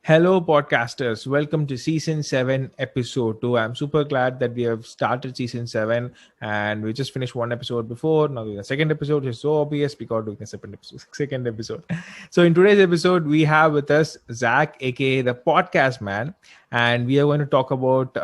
Hello, podcasters. Welcome to season 7, episode 2. I'm super glad that we have started season 7 and we just finished one episode before. Now, the second episode is so obvious because doing the second episode. So, in today's episode, we have with us Zack, aka the podcast man, and we are going to talk about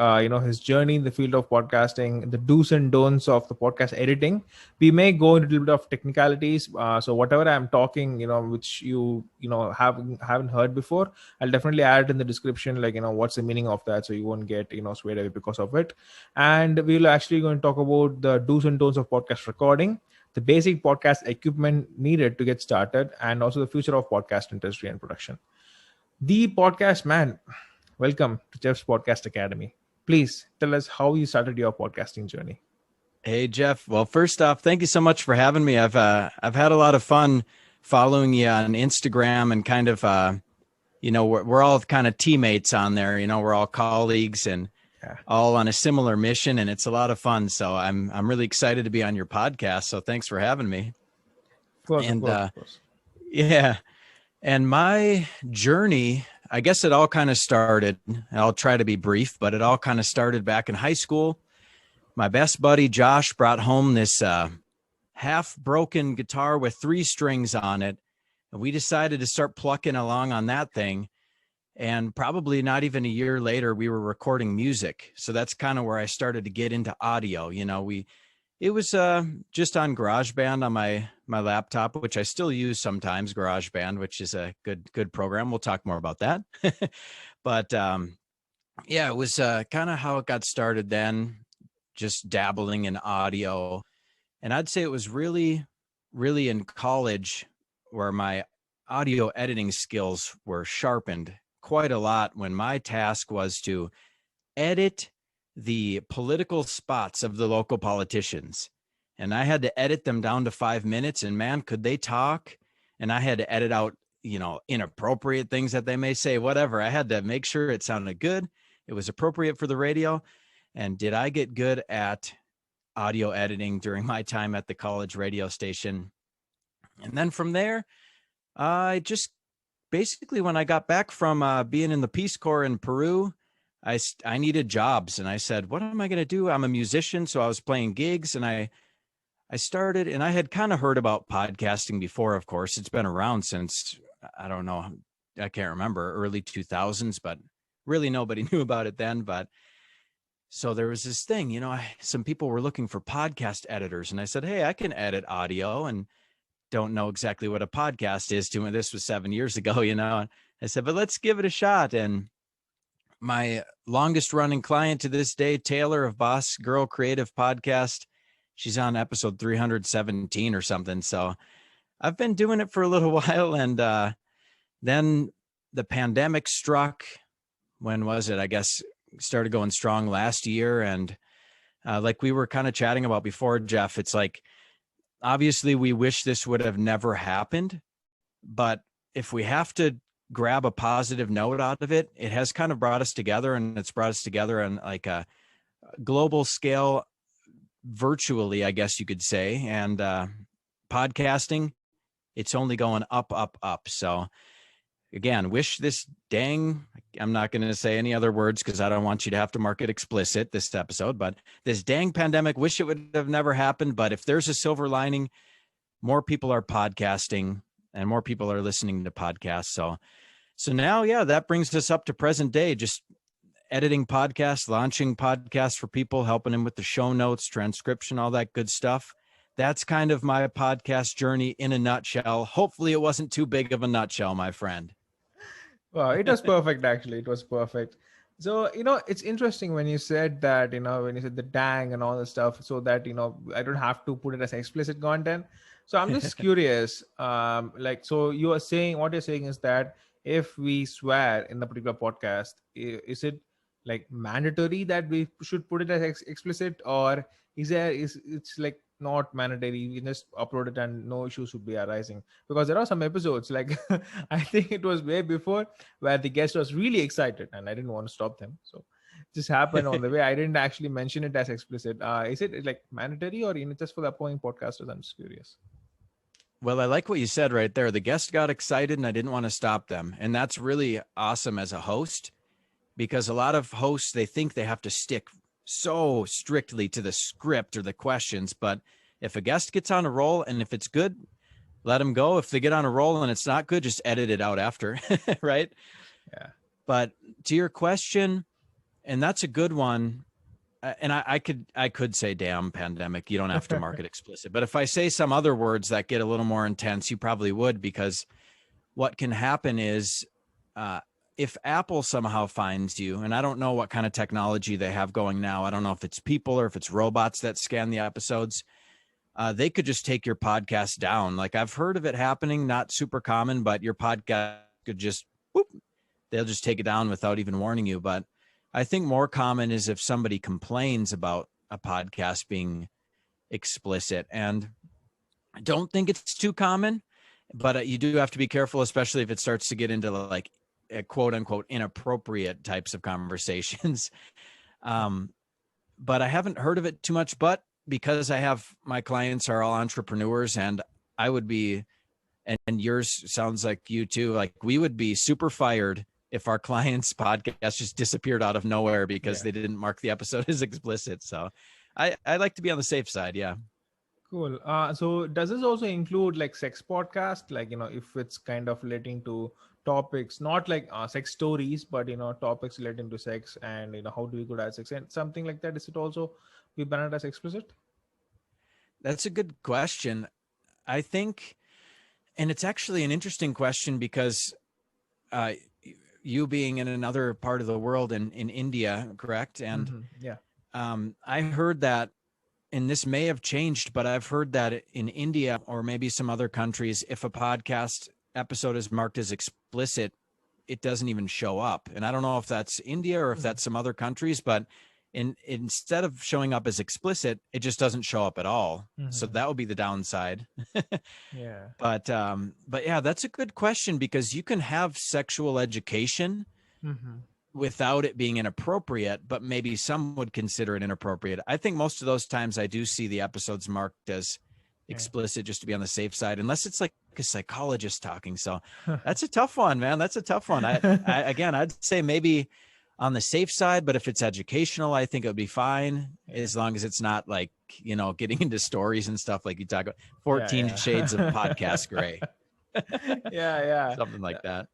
his journey in the field of podcasting, the do's and don'ts of the podcast editing. We may go into a little bit of technicalities. So, whatever I'm talking, which you haven't heard before, I'll definitely add it in the description, like, what's the meaning of that, so you won't get, swayed away because of it. And we'll actually going to talk about the do's and don'ts of podcast recording, the basic podcast equipment needed to get started, and also the future of podcast industry and production. The podcast man, welcome to Jeff's Podcast Academy. Please tell us how you started your podcasting journey. Hey, Jeff. Well, first off, thank you so much for having me. I've had a lot of fun following you on Instagram and kind of, we're all kind of teammates on there. We're all colleagues and all on a similar mission, and it's a lot of fun. So I'm really excited to be on your podcast. So thanks for having me. Of course. Yeah. And my journey, I guess it all kind of started, I'll try to be brief, but it all kind of started back in high school. My best buddy, Josh, brought home this half-broken guitar with 3 strings on it. And we decided to start plucking along on that thing. And probably not even a year later, we were recording music. So that's kind of where I started to get into audio. It was just on GarageBand on my laptop, which I still use sometimes, GarageBand, which is a good program. We'll talk more about that. But yeah, it was kind of how it got started then. Just dabbling in audio. And I'd say it was really, really in college where my audio editing skills were sharpened quite a lot when my task was to edit the political spots of the local politicians. And I had to edit them down to 5 minutes, and man, could they talk? And I had to edit out, inappropriate things that they may say, whatever. I had to make sure it sounded good. It was appropriate for the radio. And did I get good at audio editing during my time at the college radio station? And then from there, I just basically, when I got back from being in the Peace Corps in Peru, I needed jobs. And I said, what am I going to do? I'm a musician. So I was playing gigs, and I started, and I had kind of heard about podcasting before, of course. It's been around since, I don't know, I can't remember, early 2000s, but really nobody knew about it then. But so there was this thing, some people were looking for podcast editors, and I said, hey, I can edit audio, and don't know exactly what a podcast is to me. This was 7 years ago, and I said, but let's give it a shot. And my longest running client to this day, Taylor of Boss Girl Creative Podcast, she's on episode 317 or something. So I've been doing it for a little while. And then the pandemic struck. When was it? I guess started going strong last year. And like we were kind of chatting about before, Jeff, it's like, obviously we wish this would have never happened, but if we have to grab a positive note out of it, it has kind of brought us together, and it's brought us together on like a global scale, virtually, I guess you could say. And podcasting, it's only going up, up, up. So again, wish this I'm not going to say any other words because I don't want you to have to mark it explicit this episode, but this dang pandemic, wish it would have never happened. But if there's a silver lining, more people are podcasting and more people are listening to podcasts. So now, yeah, that brings us up to present day, just editing podcasts, launching podcasts for people, helping them with the show notes, transcription, all that good stuff. That's kind of my podcast journey in a nutshell. Hopefully it wasn't too big of a nutshell, my friend. Wow, it was perfect, actually. It was perfect. So, it's interesting when you said that, when you said the dang and all the stuff, so that, I don't have to put it as explicit content. So I'm just curious, so what you're saying is that if we swear in the particular podcast, is it like mandatory that we should put it as explicit, or it's like not mandatory, we just upload it and no issues should be arising? Because there are some episodes, like I think it was way before, where the guest was really excited and I didn't want to stop them, so it just happened on the way. I didn't actually mention it as explicit. Is it like mandatory, or just for the upcoming podcasters? I'm just curious. Well, I like what you said right there. The guest got excited and I didn't want to stop them. And that's really awesome as a host, because a lot of hosts, they think they have to stick so strictly to the script or the questions. But if a guest gets on a roll and if it's good, let them go. If they get on a roll and it's not good, just edit it out after. Right. Yeah. But to your question, and that's a good one. And I could say, damn pandemic, you don't have to mark it explicit. But if I say some other words that get a little more intense, you probably would, because what can happen is if Apple somehow finds you, and I don't know what kind of technology they have going now. I don't know if it's people or if it's robots that scan the episodes. They could just take your podcast down. Like, I've heard of it happening, not super common, but your podcast could just, whoop, they'll just take it down without even warning you. But I think more common is if somebody complains about a podcast being explicit. And I don't think it's too common, but you do have to be careful, especially if it starts to get into like quote unquote inappropriate types of conversations. But I haven't heard of it too much, but because I have, my clients are all entrepreneurs, and I would be, and yours sounds like you too, like we would be super fired if our client's podcast just disappeared out of nowhere because they didn't mark the episode as explicit. So I like to be on the safe side. Yeah. Cool. So does this also include like sex podcast? Like, if it's kind of relating to topics, not like sex stories, but, topics relating to sex and, how do we go to sex and something like that? Is it also be banned as explicit? That's a good question. I think, and it's actually an interesting question because you being in another part of the world in India, correct? And I heard that, and this may have changed, but I've heard that in India or maybe some other countries, if a podcast episode is marked as explicit, it doesn't even show up. And I don't know if that's India or if that's some other countries, but instead of showing up as explicit, it just doesn't show up at all. So that would be the downside. Yeah. But yeah, that's a good question, because you can have sexual education without it being inappropriate, but maybe some would consider it inappropriate. I think most of those times I do see the episodes marked as explicit just to be on the safe side, unless it's like a psychologist talking. So that's a tough one, man. That's a tough one. Again, I'd say maybe on the safe side, but if it's educational, I think it would be fine as long as it's not like, getting into stories and stuff like you talk about 14 shades of podcast gray. Something like that.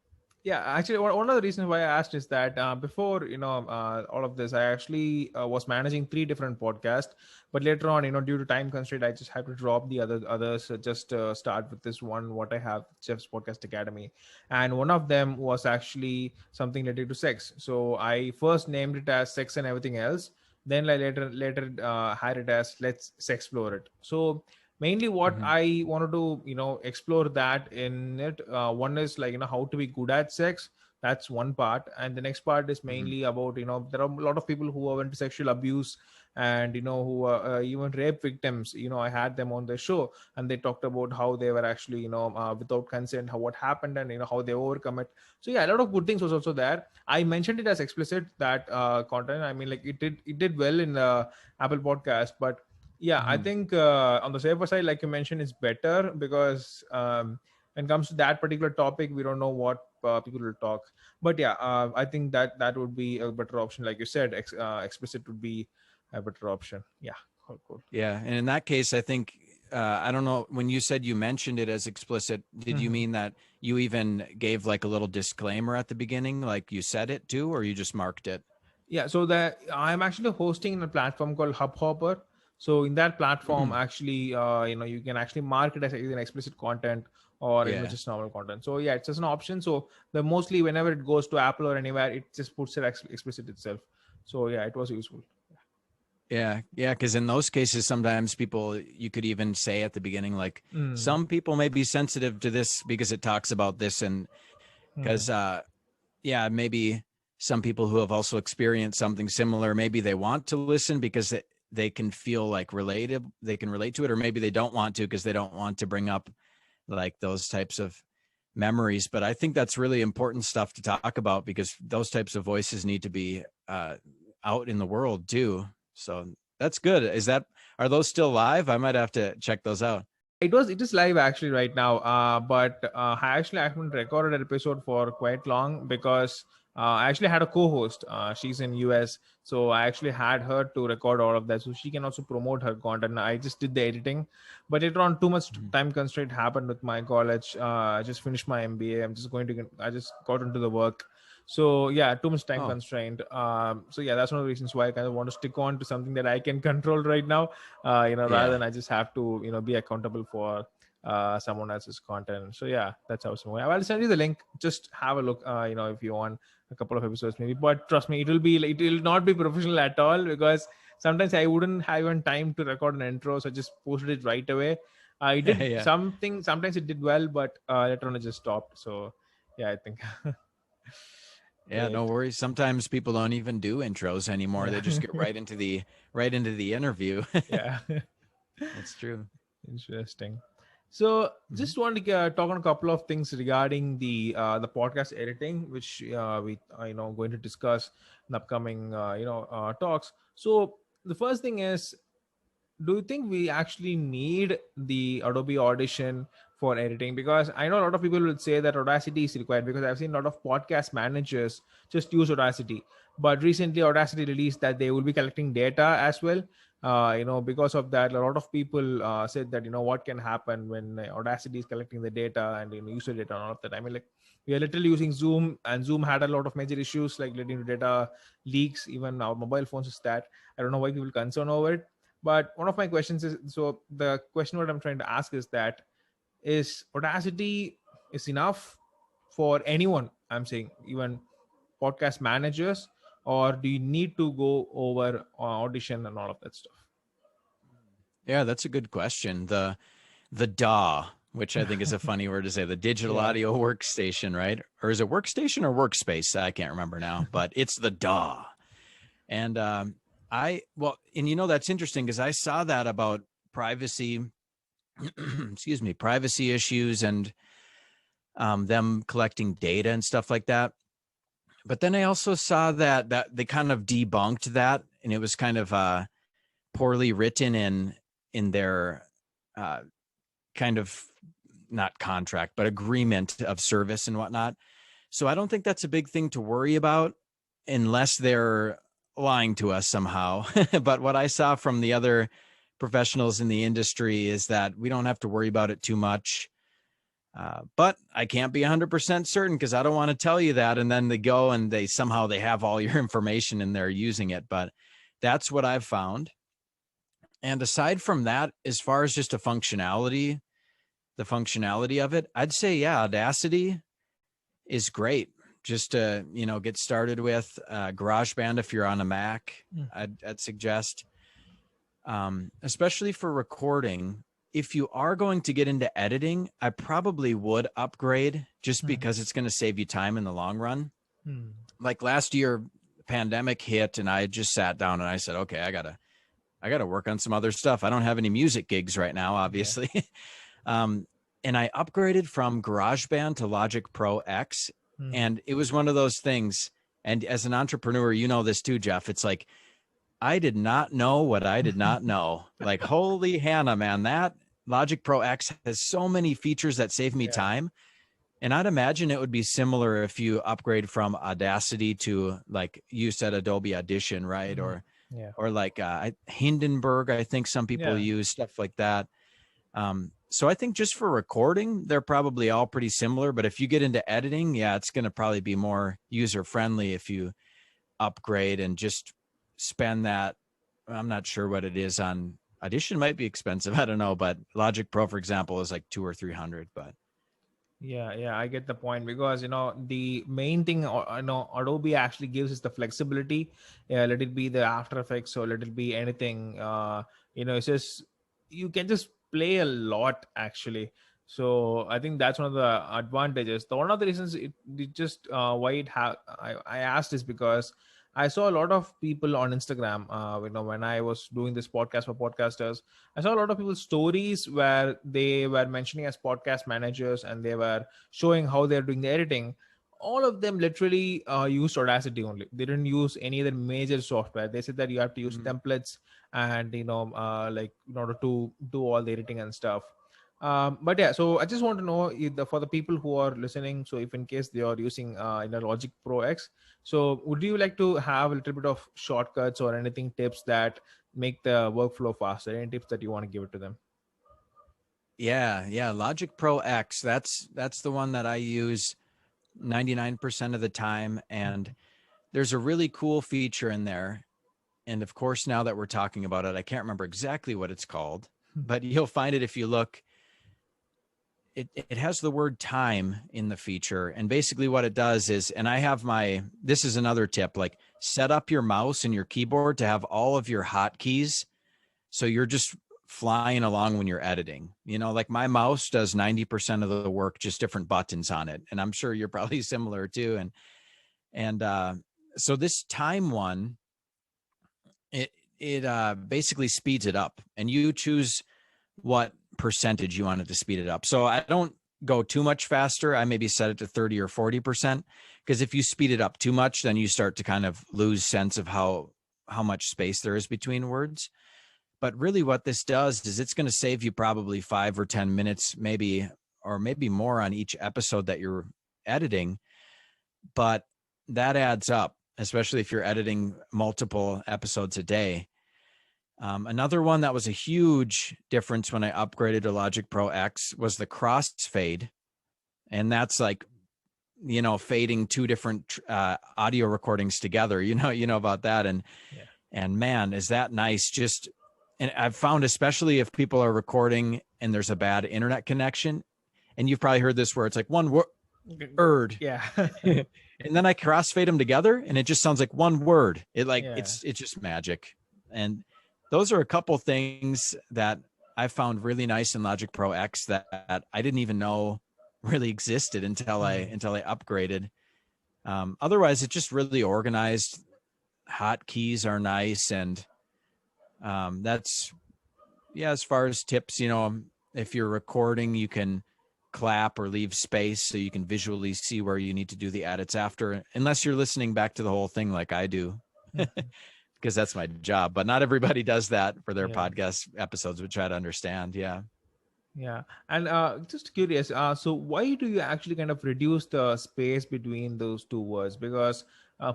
Yeah, actually, one of the reasons why I asked is that before, all of this, I actually was managing 3 different podcasts. But later on, due to time constraint, I just had to drop the others, just start with this one, what I have, Jeff's Podcast Academy. And one of them was actually something related to sex. So I first named it as Sex and Everything Else. Then I later had it as Let's Sexplore It. So mainly what I wanted to explore that in it, one is like how to be good at sex. That's one part, and the next part is mainly about there are a lot of people who are into sexual abuse and who are even rape victims. I had them on the show, and they talked about how they were actually without consent, what happened, and how they overcome it. So yeah, a lot of good things was also there. I mentioned it as explicit, that content. I mean, like it did well in the Apple Podcast, but yeah, I think on the safer side, like you mentioned, is better, because when it comes to that particular topic, we don't know what people will talk. But yeah, I think that would be a better option. Like you said, explicit would be a better option. Yeah, cool. Yeah, and in that case, I think I don't know, when you said you mentioned it as explicit, did you mean that you even gave like a little disclaimer at the beginning, like you said it too, or you just marked it? Yeah, so that I'm actually hosting a platform called Hubhopper. So in that platform, actually, you can actually mark it as an explicit content or just normal content. So yeah, it's just an option. So the mostly whenever it goes to Apple or anywhere, it just puts it explicit itself. So yeah, it was useful. Yeah. Because in those cases, sometimes people, you could even say at the beginning, like some people may be sensitive to this because it talks about this, and because maybe some people who have also experienced something similar, maybe they want to listen because they can feel like related, they can relate to it, or maybe they don't want to because they don't want to bring up like those types of memories. But I think that's really important stuff to talk about, because those types of voices need to be out in the world too. So that's good. Are those still live? I might have to check those out. It is live actually right now. But I haven't recorded an episode for quite long because I actually had a co-host. She's in US, so I actually had her to record all of that, so she can also promote her content. I just did the editing, but later on, too much Mhm. time constraint happened with my college. I just finished my MBA. I just got into the work. So yeah, too much time Oh, constraint. So yeah, that's one of the reasons why I kind of want to stick on to something that I can control right now, rather yeah. than I just have to, be accountable for someone else's content. So yeah, that's how it's moving. I'll send you the link. Just have a look, if you want a couple of episodes maybe. But trust me, it will not be professional at all, because sometimes I wouldn't have even time to record an intro, so I just posted it right away. I did Yeah. something. Sometimes it did well, but later on it just stopped. So yeah, I think. Yeah, Great. no worries. Sometimes people don't even do intros anymore. Yeah. They just get right into the interview. Yeah. That's true. Interesting. So, Mhm. just want to talk on a couple of things regarding the podcast editing, which we going to discuss in upcoming talks. So, the first thing is, do you think we actually need the Adobe Audition for editing? Because I know a lot of people will say that Audacity is required, because I've seen a lot of podcast managers just use Audacity. But recently, Audacity released that they will be collecting data as well. Because of that, a lot of people said that, what can happen when Audacity is collecting the data and user data and all of that. I mean, like, we are literally using Zoom, and Zoom had a lot of major issues like leading to data leaks. Even our mobile phones is that. I don't know why people concern over it. But one of my questions is, so the question what I'm trying to ask is that, is Audacity is enough for anyone? I'm saying even podcast managers, or do you need to go over Audition and all of that stuff? Yeah, that's a good question. The DAW, which I think is a funny word to say, the digital Yeah. audio workstation, right? Or is it workstation or workspace? I can't remember now, but it's the DAW. And and that's interesting because I saw that about privacy, excuse me, privacy issues and them collecting data and stuff like that. But then I also saw that they kind of debunked that, and it was kind of poorly written in their uh, kind of not contract, but agreement of service and whatnot. So I don't think that's a big thing to worry about unless they're lying to us somehow. But what I saw from the other professionals in the industry is that we don't have to worry about it too much. But I can't be 100% certain because I don't want to tell you that. And then they go and they have all your information and they're using it. But that's what I've found. And aside from that, as far as just the functionality of it, I'd say, yeah, Audacity is great. Just to, get started with GarageBand if you're on a Mac, Mm. I'd suggest, especially for recording. If you are going to get into editing, I probably would upgrade just Mm. because it's going to save you time in the long run. Mm. Like last year, pandemic hit, and I just sat down and I said, okay, I gotta work on some other stuff. I don't have any music gigs right now, Yeah. obviously. um, and I upgraded from GarageBand to Logic Pro X, Mm. and it was one of those things. And as an entrepreneur, you know this too, Jeff. It's like I did not know what I did not know. Like, holy Hannah, man, that Logic Pro X has so many features that save me Yeah. time. And I'd imagine it would be similar if you upgrade from Audacity to, like you said, Adobe Audition, right? Mm. Yeah. Or like Hindenburg, I think some people Yeah. use stuff like that. So I think just for recording, they're probably all pretty similar. But if you get into editing, yeah, it's going to probably be more user friendly if you upgrade and just spend that. I'm not sure what it is on Audition, might be expensive. I don't know, but Logic Pro, for example, is like 200 or 300. But Yeah, I get the point, because the main thing Adobe actually gives is the flexibility. Yeah, let it be the After Effects or let it be anything. It's just, you can just play a lot actually. So I think that's one of the advantages. The one of the reasons it just why I asked is because I saw a lot of people on Instagram. When I was doing this podcast for podcasters, I saw a lot of people's stories where they were mentioning as podcast managers, and they were showing how they're doing the editing. All of them literally used Audacity only. They didn't use any other major software. They said that you have to use mm, templates, and like, in order to do all the editing and stuff. But yeah, so I just want to know for the people who are listening. So if in case they are using Logic Pro X, so would you like to have a little bit of shortcuts or anything tips that make the workflow faster? Any tips that you want to give it to them? Yeah. Logic Pro X. That's the one that I use 99% of the time. And there's a really cool feature in there. And of course, now that we're talking about it, I can't remember exactly what it's called, but you'll find it if you look. It has the word time in the feature. And basically what it does is, and this is another tip, like set up your mouse and your keyboard to have all of your hotkeys. So you're just flying along when you're editing. Like my mouse does 90% of the work, just different buttons on it. And I'm sure you're probably similar too. And so this time one, it basically speeds it up, and you choose what percentage you want it to speed it up. So I don't go too much faster. I maybe set it to 30 or 40%, because if you speed it up too much, then you start to kind of lose sense of how much space there is between words. But really what this does is it's going to save you probably 5 or 10 minutes, maybe more on each episode that you're editing. But that adds up, especially if you're editing multiple episodes a day. Another one that was a huge difference when I upgraded to Logic Pro X was the crossfade. And that's like, fading two different audio recordings together. You know about that. And man, is that nice. And I've found, especially if people are recording and there's a bad internet connection, and you've probably heard this where it's like one word. Yeah. And then I crossfade them together and it just sounds like one word. It's just magic. And those are a couple things that I found really nice in Logic Pro X that I didn't even know really existed until I upgraded. Otherwise, it's just really organized. Hotkeys are nice, and that's as far as tips. If you're recording, you can clap or leave space so you can visually see where you need to do the edits after, unless you're listening back to the whole thing like I do. Because that's my job, but not everybody does that for their podcast episodes. We try to understand. Yeah. And just curious, so why do you actually kind of reduce the space between those two words? Because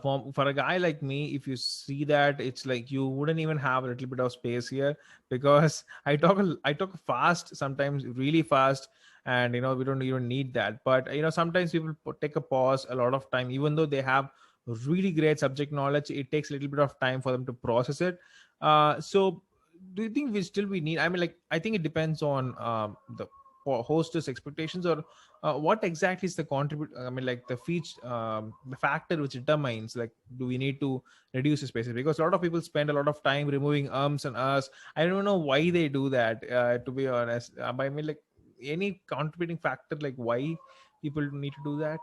for a guy like me, if you see that, it's like you wouldn't even have a little bit of space here, because I talk fast, sometimes really fast, and we don't even need that. But sometimes people take a pause a lot of time, even though they have really great subject knowledge. It takes a little bit of time for them to process it. So do you think we need, I mean, like, I think it depends on the hostess expectations, or what exactly is the contribute, I mean, like, the feature, the factor which determines, like, do we need to reduce the spaces? Because a lot of people spend a lot of time removing ums and us. I don't know why they do that, to be honest. But I mean, like, any contributing factor, like, why people need to do that?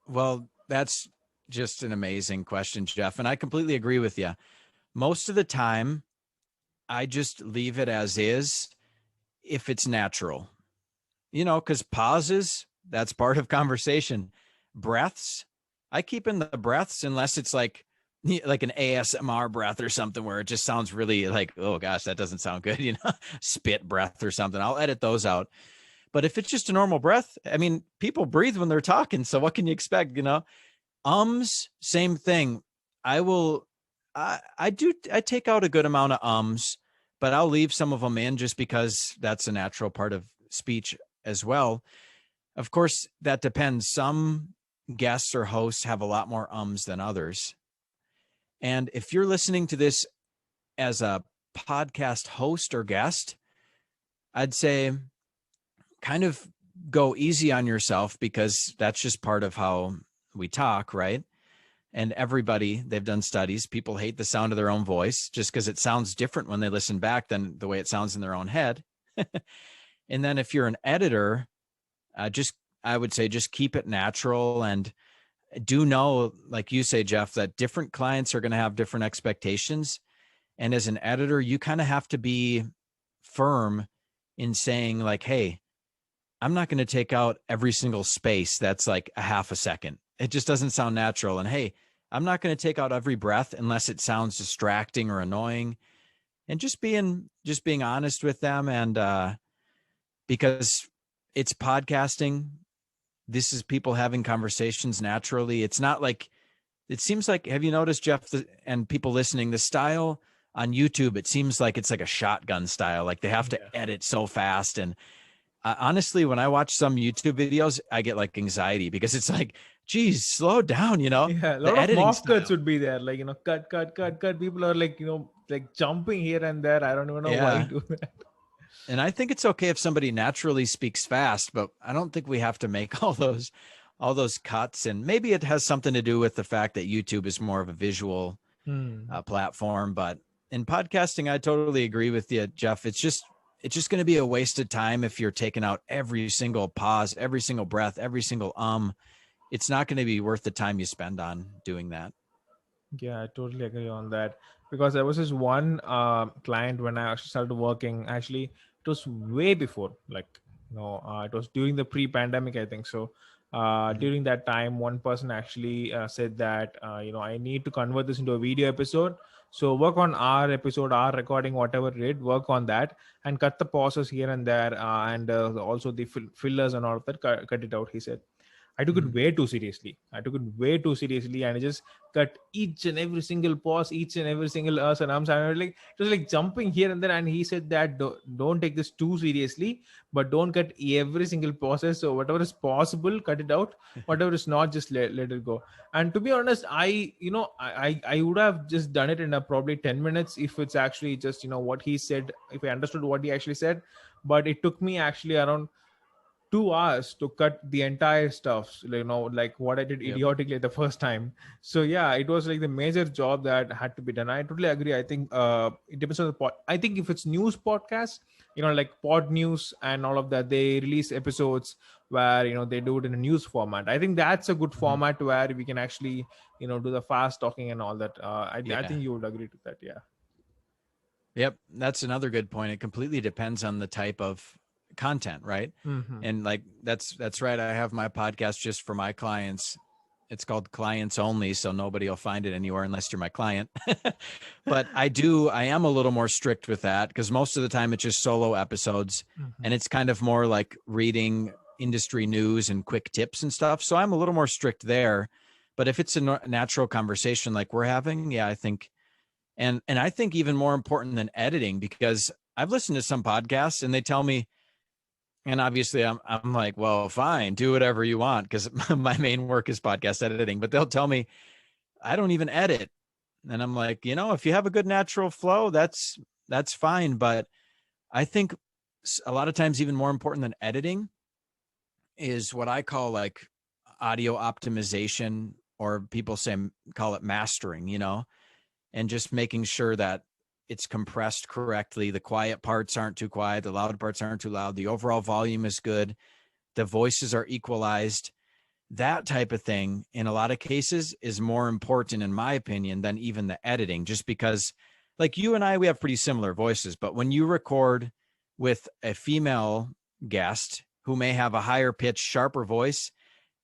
Well, that's just an amazing question, Jeff. And I completely agree with you. Most of the time, I just leave it as is if it's natural, because pauses, that's part of conversation. Breaths, I keep in the breaths unless it's like an ASMR breath or something where it just sounds really like, oh gosh, that doesn't sound good, spit breath or something. I'll edit those out. But if it's just a normal breath, I mean, people breathe when they're talking. So what can you expect, same thing. I take out a good amount of ums, but I'll leave some of them in just because that's a natural part of speech as well. Of course, that depends. Some guests or hosts have a lot more ums than others. And if you're listening to this as a podcast host or guest, I'd say kind of go easy on yourself, because that's just part of how we talk, right? And everybody, they've done studies, people hate the sound of their own voice just because it sounds different when they listen back than the way it sounds in their own head. And then if you're an editor, I would say just keep it natural, and do know, like you say, Jeff, that different clients are going to have different expectations. And as an editor, you kind of have to be firm in saying, like, hey, I'm not going to take out every single space that's like a half a second. It just doesn't sound natural. And hey, I'm not going to take out every breath unless it sounds distracting or annoying. And just being honest with them, and because it's podcasting. This is people having conversations naturally. It's not like, it seems like, have you noticed, Jeff, and people listening, the style on YouTube, it seems like it's like a shotgun style. Like they have to edit so fast. And honestly, when I watch some YouTube videos, I get like anxiety because it's like, geez, slow down, Yeah, a the lot of editing mock cuts style. would be there, like, cut. People are like, like jumping here and there. I don't even know why Yeah. do that. And I think it's okay if somebody naturally speaks fast, but I don't think we have to make all those cuts. And maybe it has something to do with the fact that YouTube is more of a visual platform. But in podcasting, I totally agree with you, Jeff. It's just going to be a waste of time if you're taking out every single pause, every single breath, every single It's not going to be worth the time you spend on doing that. Yeah, I totally agree on that, because there was this one client when I actually started working. Actually, it was way before, like, it was during the pre-pandemic, I think so. During that time, one person actually said that, I need to convert this into a video episode. So work on our episode, our recording, whatever it is, work on that and cut the pauses here and there, and also the fillers and all of that, cut it out, he said. I took it way too seriously. And I just cut each and every single pause, each and every single and I'm like, it was like jumping here and there. And he said that don't take this too seriously, but don't cut every single process. So whatever is possible, cut it out. Whatever is not, just let it go. And to be honest, I would have just done it in probably 10 minutes if it's actually just what he said, if I understood what he actually said. But it took me actually around 2 hours to cut the entire stuff, like what I did idiotically the first time. So yeah, it was like the major job that had to be done. I totally agree. I think it depends on the pod. I think if it's news podcast, like Pod News and all of that, they release episodes where they do it in a news format. I think that's a good format where we can actually do the fast talking and all that. I think you would agree to that. Yeah. Yep, that's another good point. It completely depends on the type of content, right? And like that's right. I have my podcast just for my clients. It's called Clients Only, so nobody will find it anywhere unless you're my client. But I am a little more strict with that because most of the time it's just solo episodes, and it's kind of more like reading industry news and quick tips and stuff. So I'm a little more strict there. But if it's a natural conversation like we're having, I think. And I think even more important than editing, because I've listened to some podcasts and they tell me, and obviously I'm like, well, fine, do whatever you want, because my main work is podcast editing, but they'll tell me I don't even edit. And I'm like, if you have a good natural flow, that's fine. But I think a lot of times even more important than editing is what I call like audio optimization, or people call it mastering, and just making sure that it's compressed correctly. The quiet parts aren't too quiet. The loud parts aren't too loud. The overall volume is good. The voices are equalized. That type of thing, in a lot of cases, is more important, in my opinion, than even the editing, just because like you and I, we have pretty similar voices, but when you record with a female guest who may have a higher pitch, sharper voice,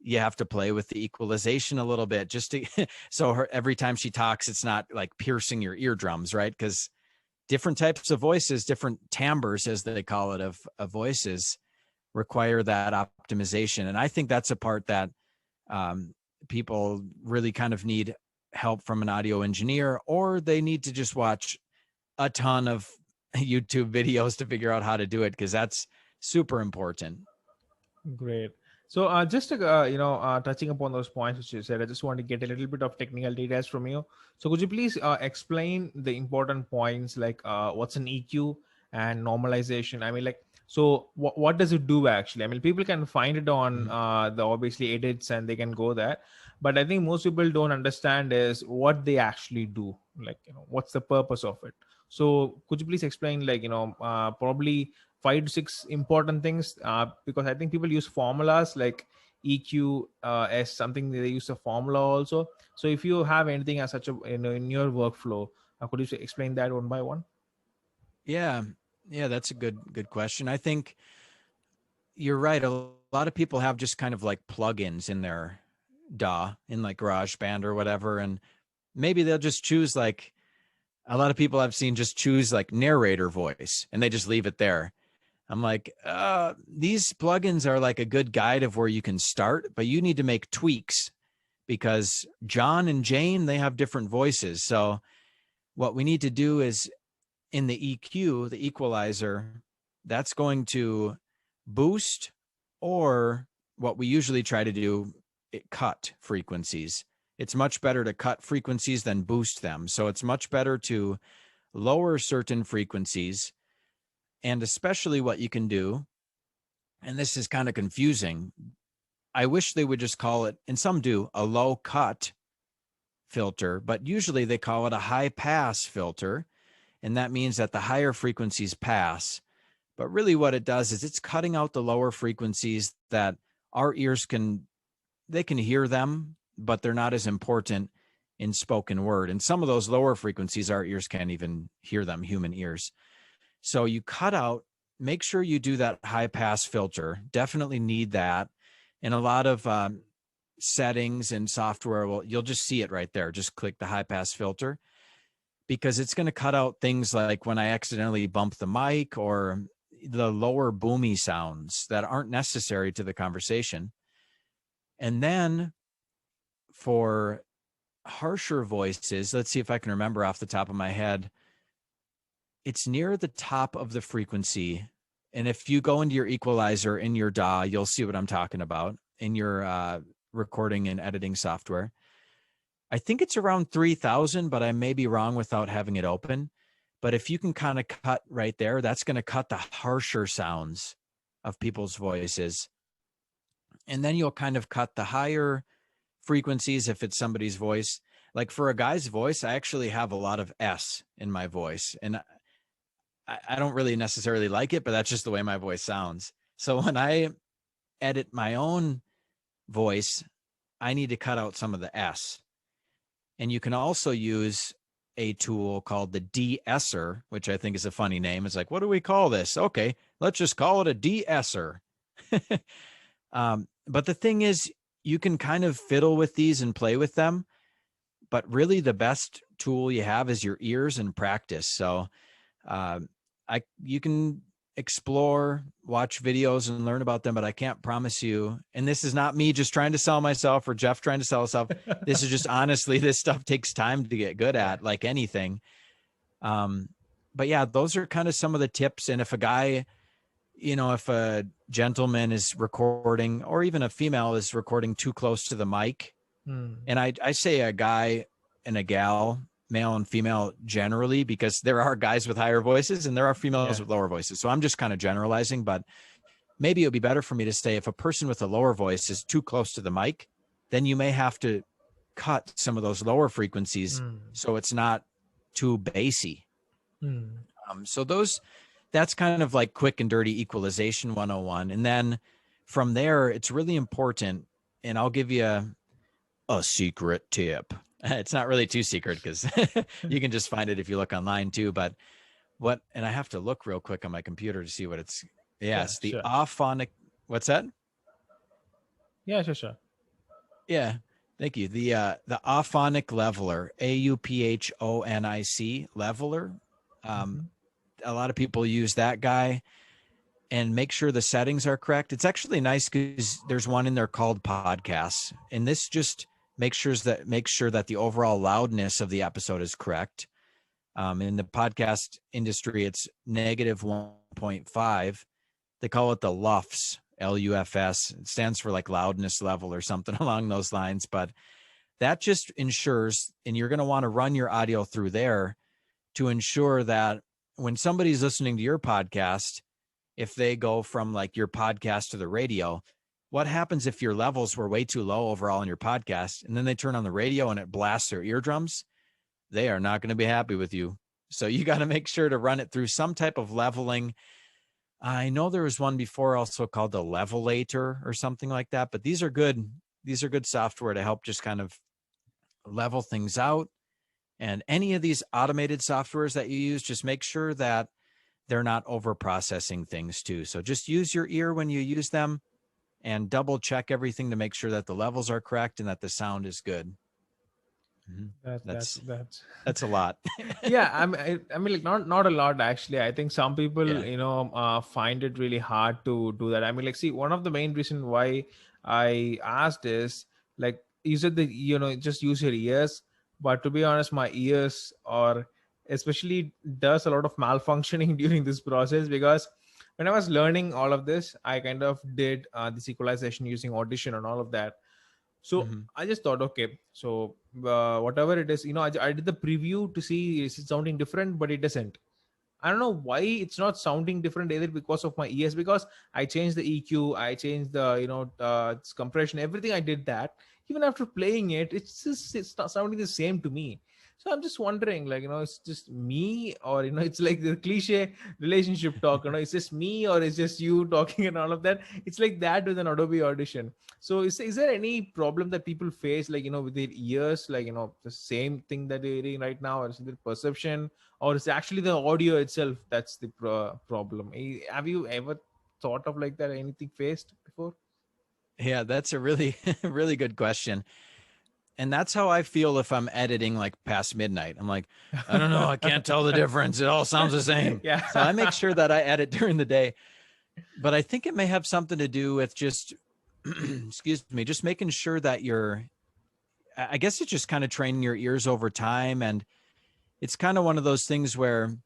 you have to play with the equalization a little bit just to, so every time she talks, it's not like piercing your eardrums, right? Because different types of voices, different timbres, as they call it, of voices require that optimization. And I think that's a part that people really kind of need help from an audio engineer, or they need to just watch a ton of YouTube videos to figure out how to do it, because that's super important. Great. So just to, touching upon those points which you said, I just want to get a little bit of technical details from you. So could you please explain the important points, like what's an EQ and normalization? I mean, like, so what does it do actually? I mean, people can find it on the obviously edits and they can go there, but I think most people don't understand is what they actually do. Like, what's the purpose of it? So could you please explain, like, probably 5 to 6 important things, because I think people use formulas like EQ as something they use a formula also. So if you have anything as such a in your workflow, could you explain that one by one? Yeah, that's a good question. I think you're right. A lot of people have just kind of like plugins in their DAW, in like GarageBand or whatever, and maybe they'll just choose, like, a lot of people I've seen just choose like narrator voice and they just leave it there. I'm like, these plugins are like a good guide of where you can start, but you need to make tweaks because John and Jane, they have different voices. So what we need to do is in the EQ, the equalizer, that's going to boost, or what we usually try to do, cut frequencies. It's much better to cut frequencies than boost them. So it's much better to lower certain frequencies. And especially what you can do, and this is kind of confusing, I wish they would just call it, and some do, a low cut filter, but usually they call it a high pass filter. And that means that the higher frequencies pass. But really what it does is it's cutting out the lower frequencies that our ears they can hear them, but they're not as important in spoken word. And some of those lower frequencies, our ears can't even hear them, human ears. So you cut out, make sure you do that high pass filter. Definitely need that. And a lot of settings and software, well, you'll just see it right there. Just click the high pass filter, because it's going to cut out things like when I accidentally bump the mic or the lower boomy sounds that aren't necessary to the conversation. And then for harsher voices, let's see if I can remember off the top of my head. It's near the top of the frequency. And if you go into your equalizer in your DAW, you'll see what I'm talking about in your recording and editing software. I think it's around 3,000, but I may be wrong without having it open. But if you can kind of cut right there, that's going to cut the harsher sounds of people's voices. And then you'll kind of cut the higher frequencies if it's somebody's voice. Like for a guy's voice, I actually have a lot of S in my voice. And I don't really necessarily like it, but that's just the way my voice sounds. So when I edit my own voice, I need to cut out some of the S. And you can also use a tool called the De-Esser, which I think is a funny name. It's like, what do we call this? Okay, let's just call it a De-Esser. But the thing is, you can kind of fiddle with these and play with them. But really the best tool you have is your ears and practice. So you can explore, watch videos and learn about them, but I can't promise you, and this is not me just trying to sell myself or Jeff trying to sell himself. This is just honestly, this stuff takes time to get good at, like anything. But yeah, those are kind of some of the tips. And if a guy, if a gentleman is recording, or even a female is recording too close to the mic, and I say a guy and a gal, male and female generally, because there are guys with higher voices and there are females with lower voices. So I'm just kind of generalizing, but maybe it would be better for me to say if a person with a lower voice is too close to the mic, then you may have to cut some of those lower frequencies so it's not too bassy. So that's kind of like quick and dirty equalization 101. And then from there, it's really important. And I'll give you a secret tip. It's not really too secret because you can just find it if you look online too. But and I have to look real quick on my computer to see what it's. Yes, the Aphonic. What's that? Yeah, sure. Yeah, thank you. The Aphonic Leveler, AUPHONIC Leveler. A lot of people use that guy, and make sure the settings are correct. It's actually nice because there's one in there called podcasts, and this just makes sure that the overall loudness of the episode is correct. In the podcast industry, it's -1.5. They call it the LUFS, LUFS. It stands for like loudness level or something along those lines. But that just ensures, and you're going to want to run your audio through there to ensure that when somebody's listening to your podcast, if they go from like your podcast to the radio, what happens if your levels were way too low overall in your podcast, and then they turn on the radio and it blasts their eardrums? They are not going to be happy with you. So you got to make sure to run it through some type of leveling. I know there was one before also called the Levelator or something like that, but these are good. These are good software to help just kind of level things out. And any of these automated softwares that you use, just make sure that they're not over processing things too. So just use your ear when you use them and double check everything to make sure that the levels are correct and that the sound is good. That's That's that's a lot. yeah. I mean, like not a lot actually. I think some people, Yeah. find it really hard to do that. I mean, like, see, one of the main reason why I asked is like you said that just use your ears, but to be honest, my ears are especially does a lot of malfunctioning during this process because when I was learning all of this, I kind of did this equalization using Audition and all of that. So Hmm. I just thought, okay, so whatever it is, I did the preview to see is it sounding different, but it doesn't. I don't know why it's not sounding different, either because of my ears, because I changed the EQ, I changed the its compression, everything. I did that. Even after playing it, it's not sounding the same to me. So I'm just wondering, like, it's just me, or it's like the cliche relationship talk. It's just me, or it's just you talking and all of that. It's like that with an Adobe Audition. So is there any problem that people face, like with their ears, like the same thing that they're hearing right now, or is it their perception, or is it actually the audio itself that's the problem? Have you ever thought of like that, anything faced before? Yeah, that's a really really good question. And that's how I feel if I'm editing like past midnight. I'm like, I don't know, I can't tell the difference. It all sounds the same. So I make Yeah. sure that I edit during the day. But I think it may have something to do with just excuse me, just making sure that I guess it's just kind of training your ears over time. And it's kind of one of those things where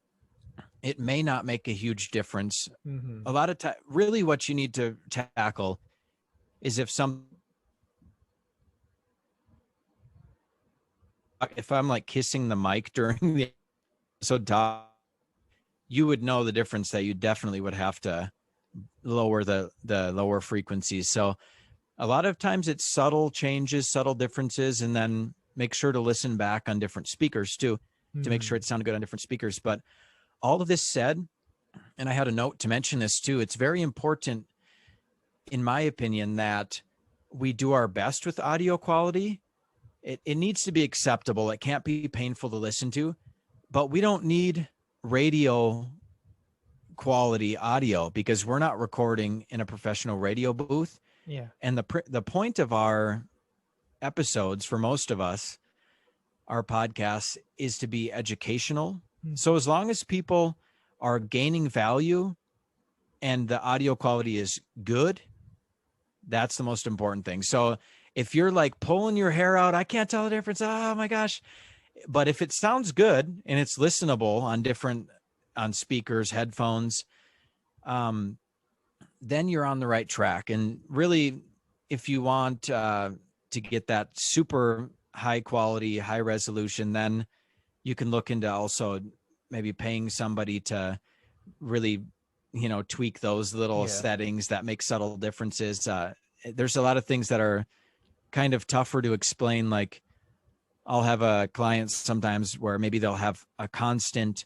it may not make a huge difference. Hmm. A lot of time, really what you need to tackle is if I'm like kissing the mic during the episode talk, you would know the difference, that you definitely would have to lower the lower frequencies. So a lot of times it's subtle changes, subtle differences, and then make sure to listen back on different speakers too, to make sure Hmm. it sounded good on different speakers. But all of this said, and I had a note to mention this too, it's very important, in my opinion, that we do our best with audio quality. It needs to be acceptable. It can't be painful to listen to, but we don't need radio quality audio because we're not recording in a professional radio booth. Yeah. And the point of our episodes, for most of us, our podcasts, is to be educational. Hmm. So as long as people are gaining value and the audio quality is good, that's the most important thing. So if you're like pulling your hair out, I can't tell the difference. Oh my gosh. But if it sounds good and it's listenable on speakers, headphones, um, then you're on the right track. And really, if you want to get that super high quality, high resolution, then you can look into also maybe paying somebody to really, tweak those little Yeah. settings that make subtle differences. There's a lot of things that are kind of tougher to explain. Like I'll have a client sometimes where maybe they'll have a constant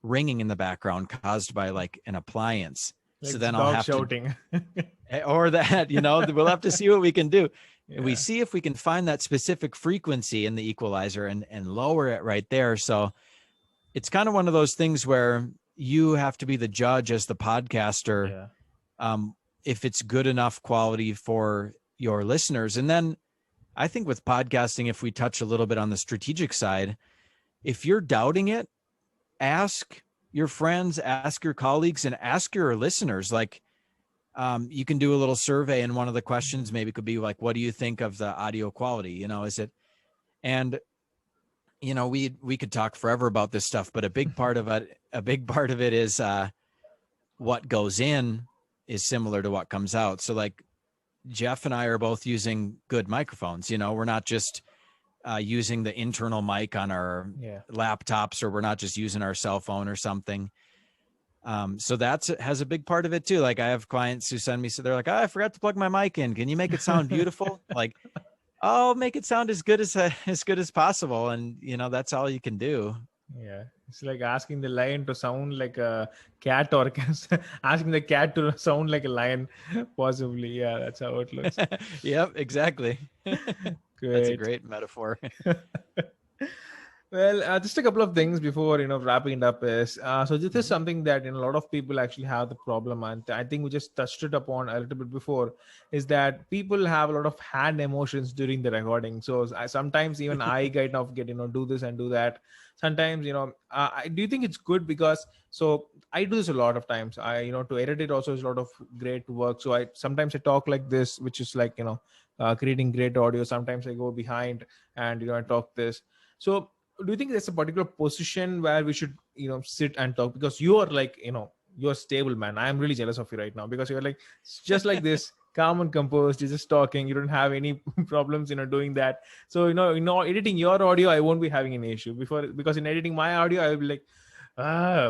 ringing in the background caused by like an appliance. So Like then I'll dog have to, shouting. or that, we'll have to see what we can do. We Yeah. see if we can find that specific frequency in the equalizer and lower it right there. So it's kind of one of those things where you have to be the judge as the podcaster, Yeah. um, if it's good enough quality for your listeners. And then I think with podcasting, if we touch a little bit on the strategic side, if you're doubting it, ask your friends, ask your colleagues, and ask your listeners. Like, you can do a little survey, and one of the questions maybe could be like, what do you think of the audio quality? Is it, and we could talk forever about this stuff, but a big part of it is what goes in is similar to what comes out. So like Jeff and I are both using good microphones. We're not just using the internal mic on our Yeah. laptops, or we're not just using our cell phone or something. So has a big part of it too. Like I have clients who send me, so they're like, I forgot to plug my mic in. Can you make it sound beautiful? Like, I'll make it sound as good as possible. And that's all you can do. Yeah, it's like asking the lion to sound like a cat, or asking the cat to sound like a lion, possibly. Yeah, that's how it looks. Yep, exactly. That's a Great. great metaphor. Well, just a couple of things before wrapping it up is so this is Mhm. something that a lot of people actually have the problem, and I think we just touched it upon a little bit before, is that people have a lot of hand emotions during the recording. So sometimes even I kind of get do this and do that. Sometimes I do you think it's good because so I do this a lot of times. I to edit it also is a lot of great work. So I sometimes I talk like this, which is like creating great audio. Sometimes I go behind and I talk this. So do you think there's a particular position where we should sit and talk, because you are like you're stable, man. I am really jealous of you right now because you're like just like this calm and composed. You're just talking, you don't have any problems doing that. So editing your audio, I won't be having any issue before, because in editing my audio I'll be like,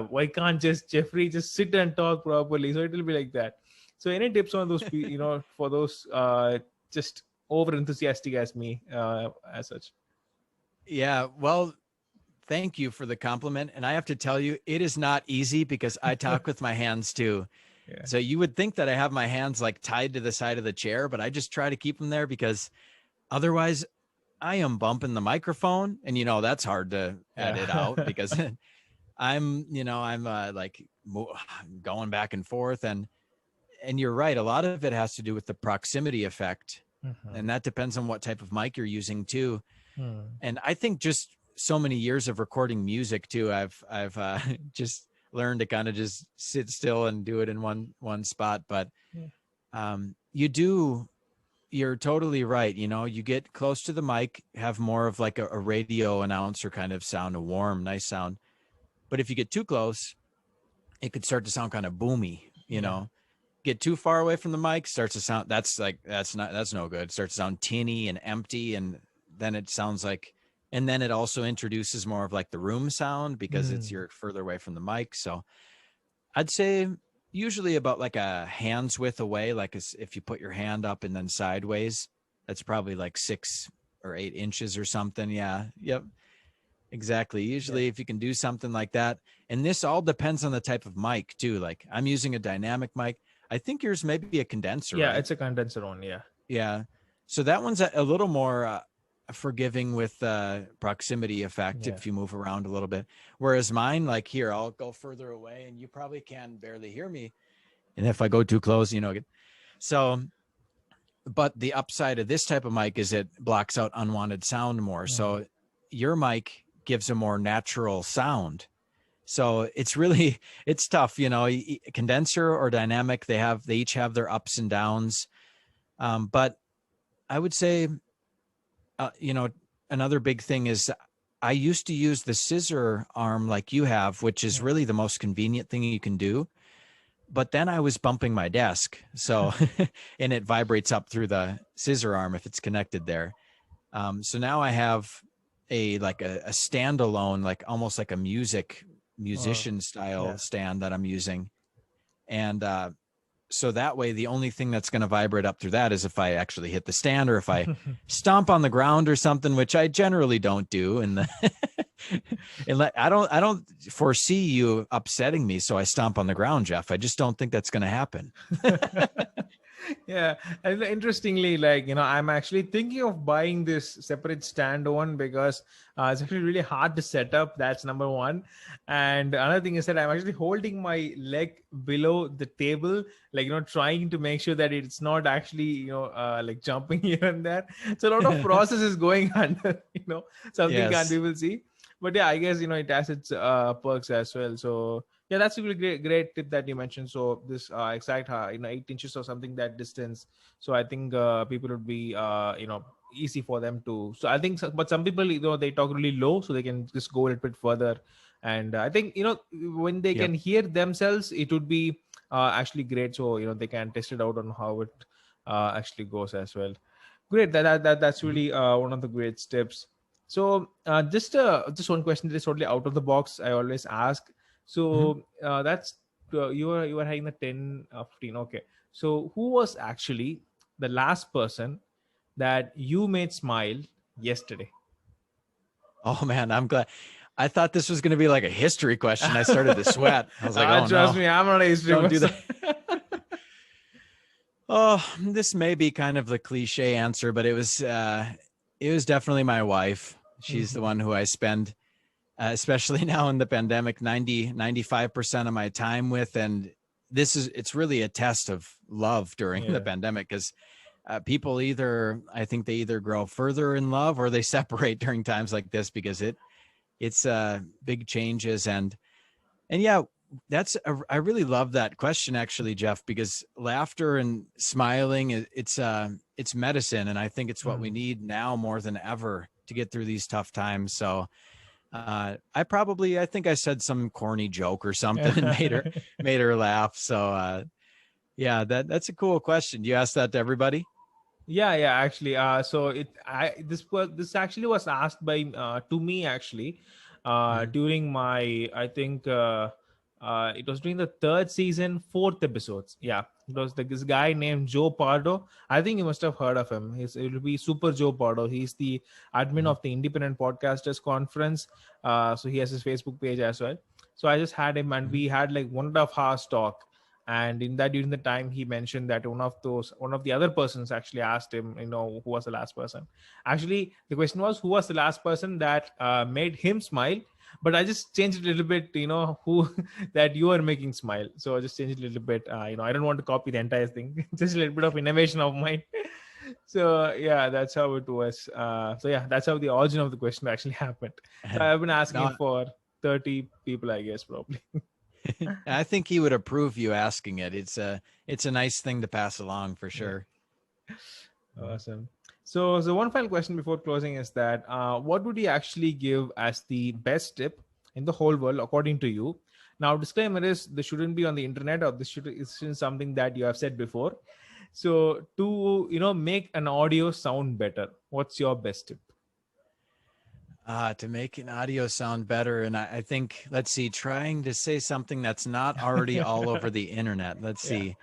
why can't just Jeffrey just sit and talk properly? So it will be like that. So any tips on those for those just over enthusiastic as me, as such? Yeah, well, thank you for the compliment. And I have to tell you, it is not easy because I talk with my hands too. Yeah. So you would think that I have my hands like tied to the side of the chair, but I just try to keep them there because otherwise I am bumping the microphone. And, that's hard to edit Yeah. out because I'm like going back and forth. And you're right. A lot of it has to do with the proximity effect. And Mhm. that depends on what type of mic you're using too. Hmm. And I think just so many years of recording music too, I've just learned to kind of just sit still and do it in one spot. But Yeah. you do, you're totally right. You get close to the mic, have more of like a radio announcer kind of sound, a warm, nice sound. But if you get too close, it could start to sound kind of boomy. Yeah. Get too far away from the mic, starts to sound that's no good. It starts to sound tinny and empty, and then it sounds like, and then it also introduces more of like the room sound because Hmm. you're further away from the mic. So I'd say usually about like a hand's width away, like if you put your hand up and then sideways, that's probably like 6 or 8 inches or something. Yeah. Yep. Exactly. Yeah. Usually if you can do something like that, and this all depends on the type of mic too. Like I'm using a dynamic mic. I think yours may be a condenser, Yeah. right? It's a condenser one. Yeah. Yeah. So that one's a little more forgiving with proximity effect Yeah. if you move around a little bit. Whereas mine, like here, I'll go further away and you probably can barely hear me. And if I go too close, so, but the upside of this type of mic is it blocks out unwanted sound more. Hmm. So your mic gives a more natural sound. So it's really, it's tough, condenser or dynamic, they each have their ups and downs. But I would say, uh, you know, another big thing is I used to use the scissor arm like you have, which is Hmm. really the most convenient thing you can do. But then I was bumping my desk. So, and it vibrates up through the scissor arm if it's connected there. So now I have a standalone, like almost like a Oh. musician style Yeah. stand that I'm using. And so that way the only thing that's going to vibrate up through that is if I actually hit the stand or if I stomp on the ground or something, which I generally don't do. And I don't foresee you upsetting me, so I stomp on the ground, Jeff. I just don't think that's going to happen. Yeah, and interestingly, like I'm actually thinking of buying this separate stand one because it's actually really hard to set up. That's number one. And another thing is that I'm actually holding my leg below the table, like trying to make sure that it's not actually like jumping here and there. So a lot of process is going under, something can't Yes. people see. But yeah, I guess it has its perks as well. So yeah, that's a really great tip that you mentioned. So this exact 8 inches or something, that distance. So I think people would be easy for them to. So I think, but some people they talk really low, so they can just go a little bit further. And I think when they Yep. can hear themselves, it would be actually great. So they can test it out on how it actually goes as well. Great. That's Mhm. really one of the great steps. So just one question that is totally out of the box. I always ask. Mhm. So that's you were having the 10 15. Okay. So who was actually the last person that you made smile yesterday? Oh man, I'm glad. I thought this was going to be like a history question. I started to sweat. I was like, oh Trust no, me, I'm not a history don't do person. that. Oh, this may be kind of the cliche answer, but it was definitely my wife. She's the Mhm. one who I spend. especially now in the pandemic, 95% of my time with. And it's really a test of love during the pandemic, because people I think they either grow further in love or they separate during times like this, because it's big changes. And yeah, I really love that question, actually, Jeff, because laughter and smiling, it's medicine. And I think it's what we need now more than ever to get through these tough times. So I think I said some corny joke or something and made her laugh. So yeah, that's a cool question. You asked that to everybody? Yeah, actually, so this actually was asked by to me, actually, during my, I think it was during the third season, fourth episodes. Yeah, it was this guy named Joe Pardo. I think you must have heard of him. It will be Super Joe Pardo. He's the admin of the Independent Podcasters Conference. So he has his Facebook page as well. So I just had him, and we had like 1.5 hours talk. And in that, during the time, he mentioned that one of the other persons actually asked him, who was the last person. Actually, the question was, who was the last person that made him smile? But I just changed it a little bit, who that you are making smile. So I just changed it a little bit. I don't want to copy the entire thing. Just a little bit of innovation of mine. So yeah, that's how it was. So yeah, that's how the origin of the question actually happened. So I've been asking for 30 people, I guess, probably. I think he would approve you asking it. It's a nice thing to pass along for sure. Awesome. So one final question before closing is that what would you actually give as the best tip in the whole world according to you? Now, disclaimer is this shouldn't be on the internet, or this isn't something that you have said before. So to make an audio sound better, what's your best tip? To make an audio sound better. And I think, let's see, trying to say something that's not already all over the internet. Let's see.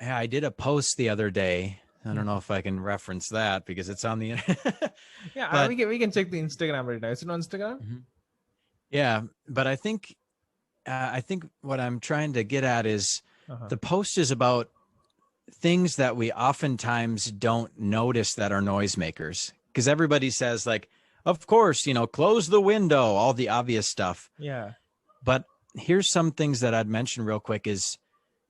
Yeah, I did a post the other day. I don't know if I can reference that because it's on the internet. Yeah, but, we can check the Instagram right now. Is it on Instagram? Yeah, but I think what I'm trying to get at is the post is about things that we oftentimes don't notice that are noisemakers. Because everybody says, like, of course, close the window, all the obvious stuff. Yeah. But here's some things that I'd mention real quick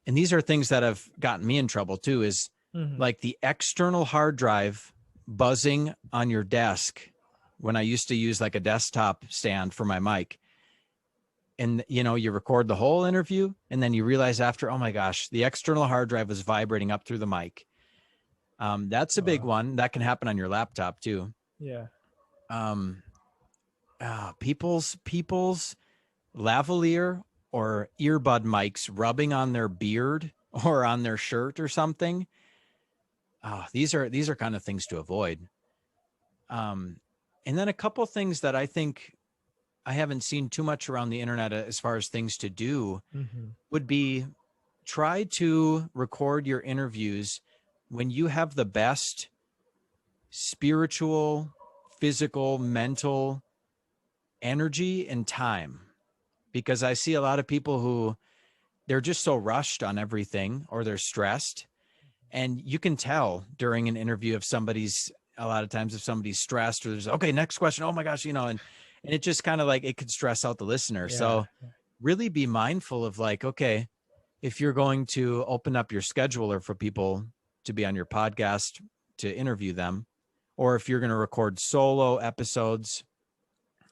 and these are things that have gotten me in trouble too, is like the external hard drive buzzing on your desk when I used to use like a desktop stand for my mic. And, you record the whole interview and then you realize after, oh my gosh, the external hard drive was vibrating up through the mic. That's a big one. That can happen on your laptop too. Yeah. People's lavalier or earbud mics rubbing on their beard or on their shirt or something. These are kind of things to avoid. And then a couple things that I think I haven't seen too much around the internet as far as things to do would be try to record your interviews when you have the best spiritual, physical, mental energy and time. Because I see a lot of people who they're just so rushed on everything or they're stressed. And you can tell during an interview if a lot of times if somebody's stressed or there's, okay, next question. Oh my gosh, and it just kind of like, it could stress out the listener. Yeah. So really be mindful of like, okay, if you're going to open up your scheduler for people to be on your podcast to interview them, or if you're going to record solo episodes,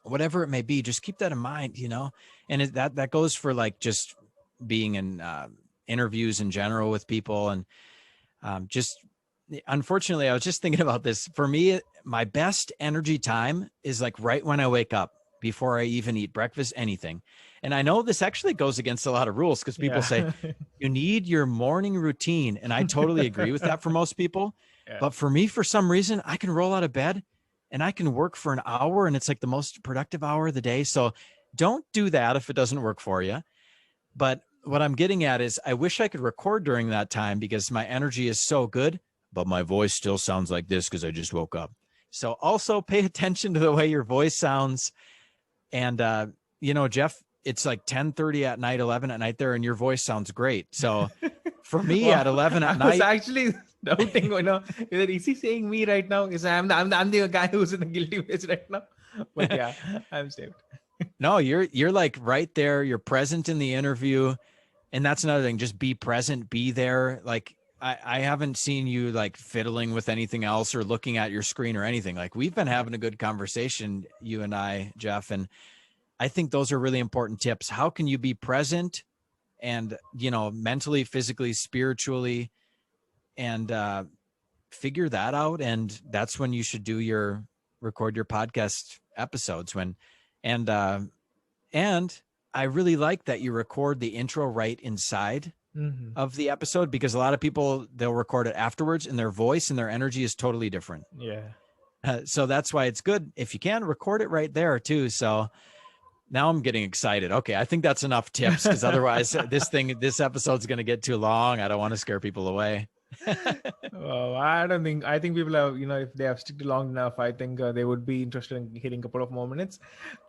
whatever it may be, just keep that in mind, and that goes for like just being in interviews in general with people. And unfortunately, I was just thinking about this. For me, my best energy time is like right when I wake up, before I even eat breakfast, anything. And I know this actually goes against a lot of rules because people say you need your morning routine. And I totally agree with that for most people. Yeah. But for me, for some reason, I can roll out of bed and I can work for an hour and it's like the most productive hour of the day. So don't do that if it doesn't work for you. But what I'm getting at is I wish I could record during that time because my energy is so good, but my voice still sounds like this because I just woke up. So also pay attention to the way your voice sounds. And, Jeff, it's like 10:30 at night, 11 at night there, and your voice sounds great. So for me at 11 at night. I was actually doubting, is he saying me right now? Is I'm the guy who's in the guilty place right now? But yeah, I'm saved. No, you're like right there. You're present in the interview. And that's another thing. Just be present, be there. Like I haven't seen you like fiddling with anything else or looking at your screen or anything. Like we've been having a good conversation, you and I, Jeff. And I think those are really important tips. How can you be present and, mentally, physically, spiritually, and figure that out? And that's when you should record your podcast episodes and I really like that you record the intro right inside of the episode, because a lot of people, they'll record it afterwards and their voice and their energy is totally different. Yeah. So that's why it's good if you can record it right there too. So now I'm getting excited. Okay, I think that's enough tips, because otherwise this episode's going to get too long. I don't want to scare people away. I think people have, if they have sticked long enough, I think they would be interested in hitting a couple of more minutes.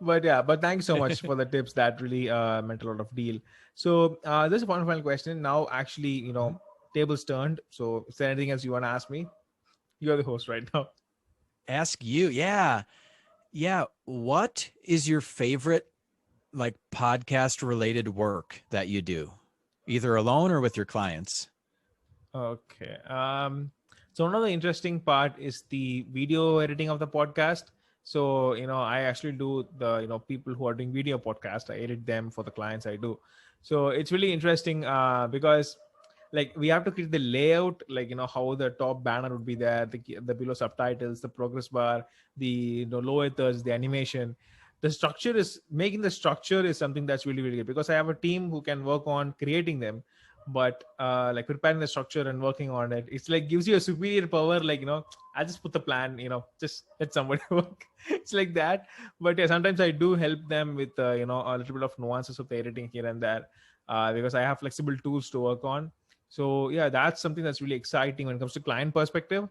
But yeah, but thanks so much for the tips. That really meant a lot of deal. So there's one final question now. Actually, tables turned. So is there anything else you want to ask me? You're the host right now. Ask you. Yeah. What is your favorite like podcast related work that you do, either alone or with your clients? Okay. So another interesting part is the video editing of the podcast. So, I actually do the, people who are doing video podcast, I edit them for the clients I do. So it's really interesting because like we have to create the layout, like, how the top banner would be there, the below subtitles, the progress bar, the lower thirds, the animation. The structure is something that's really, really good, because I have a team who can work on creating them. But like preparing the structure and working on it, it's like gives you a superior power. Like, I just put the plan, just let somebody work. It's like that. But yeah, sometimes I do help them with a little bit of nuances of the editing here and there, because I have flexible tools to work on. So yeah, that's something that's really exciting when it comes to client perspective.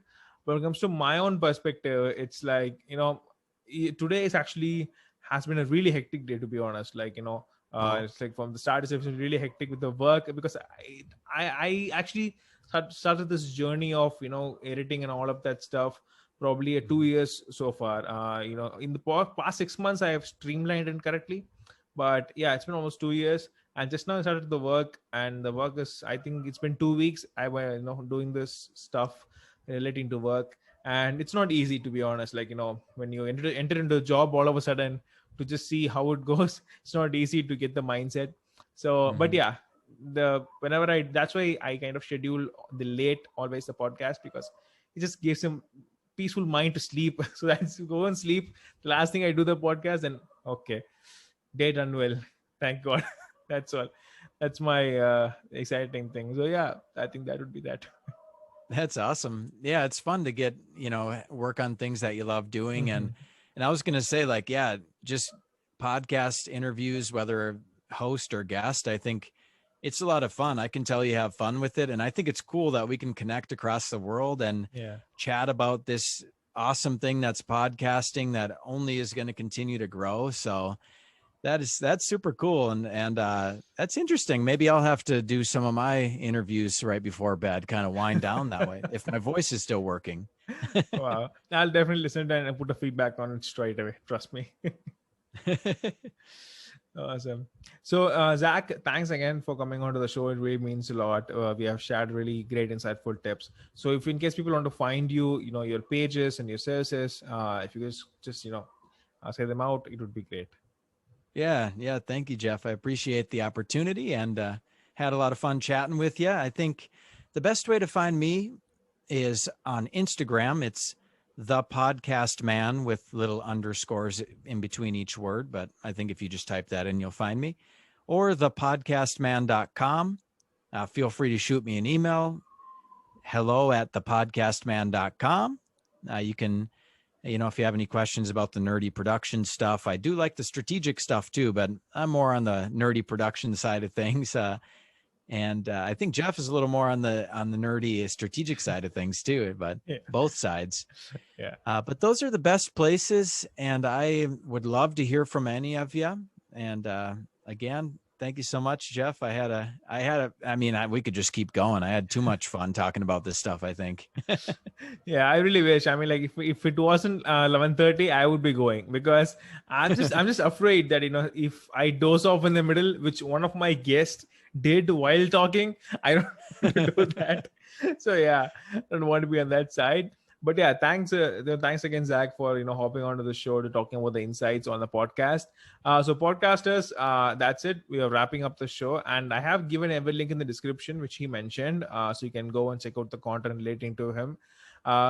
But when it comes to my own perspective, it's like, today is actually has been a really hectic day, to be honest. Like, it's like from the start, it's been really hectic with the work, because I actually started this journey of editing and all of that stuff probably 2 years so far. In the past 6 months I have streamlined it correctly, but yeah, it's been almost 2 years, and just now I started the work, and the work is, I think it's been 2 weeks I was doing this stuff relating to work. And it's not easy, to be honest. Like, when you enter into a job all of a sudden, to just see how it goes, it's not easy to get the mindset. So but yeah, that's why I kind of schedule the late always the podcast, because it just gives him peaceful mind to sleep. So that's go and sleep. The last thing I do the podcast, and okay, day done well, thank God. That's all. That's my exciting thing. So yeah, I think that would be that. That's awesome. Yeah, it's fun to get, work on things that you love doing. And I was going to say, like, yeah, just podcast interviews, whether host or guest, I think it's a lot of fun. I can tell you have fun with it. And I think it's cool that we can connect across the world and chat about this awesome thing that's podcasting that only is going to continue to grow. So that's super cool. And that's interesting. Maybe I'll have to do some of my interviews right before bed, kind of wind down that way, if my voice is still working. Wow. I'll definitely listen to it and put a feedback on it straight away. Trust me. Awesome. So, Zack, thanks again for coming onto the show. It really means a lot. We have shared really great, insightful tips. So, if in case people want to find you, your pages and your services, if you guys just, say them out, it would be great. Yeah. Thank you, Jeff. I appreciate the opportunity and had a lot of fun chatting with you. I think the best way to find me is on Instagram. It's Thepodcastman with little underscores in between each word. But I think if you just type that in, you'll find me. Or thepodcastman.com. Feel free to shoot me an email. hello@thepodcastman.com. You can... if you have any questions about the nerdy production stuff, I do like the strategic stuff too, but I'm more on the nerdy production side of things. And I think Jeff is a little more on the nerdy strategic side of things too, but both sides. Yeah. But those are the best places. And I would love to hear from any of you. And again, Thank you so much, Jeff. We could just keep going. I had too much fun talking about this stuff, I think. Yeah, I really wish. I mean, like if it wasn't 11:30, I would be going because I'm just afraid that if I doze off in the middle, which one of my guests did while talking, I don't want to do that. So yeah, I don't want to be on that side. But yeah, thanks again, Zach, for hopping onto the show to talking about the insights on the podcast. So podcasters, that's it. We are wrapping up the show, and I have given every link in the description which he mentioned, so you can go and check out the content relating to him.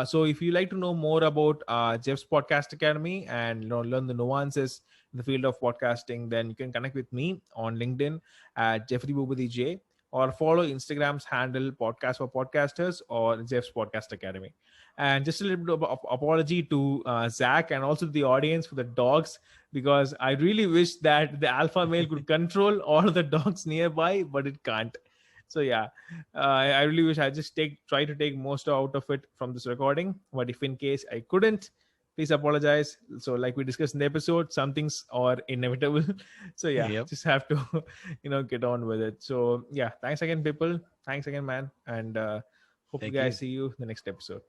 So if you like to know more about Jeff's Podcast Academy and learn the nuances in the field of podcasting, then you can connect with me on LinkedIn at Jeffrey Bhupati J, or follow Instagram's handle Podcast for Podcasters or Jeff's Podcast Academy. And just a little bit of apology to Zack and also the audience for the dogs, because I really wish that the alpha male could control all the dogs nearby, but it can't. So yeah, I really wish I just try to take most out of it from this recording. But if in case I couldn't, please apologize. So like we discussed in the episode, some things are inevitable. So yeah, Yep. just have to get on with it. So yeah, thanks again, people. Thanks again, man. And hope you Thank guys you. see you in the next episode.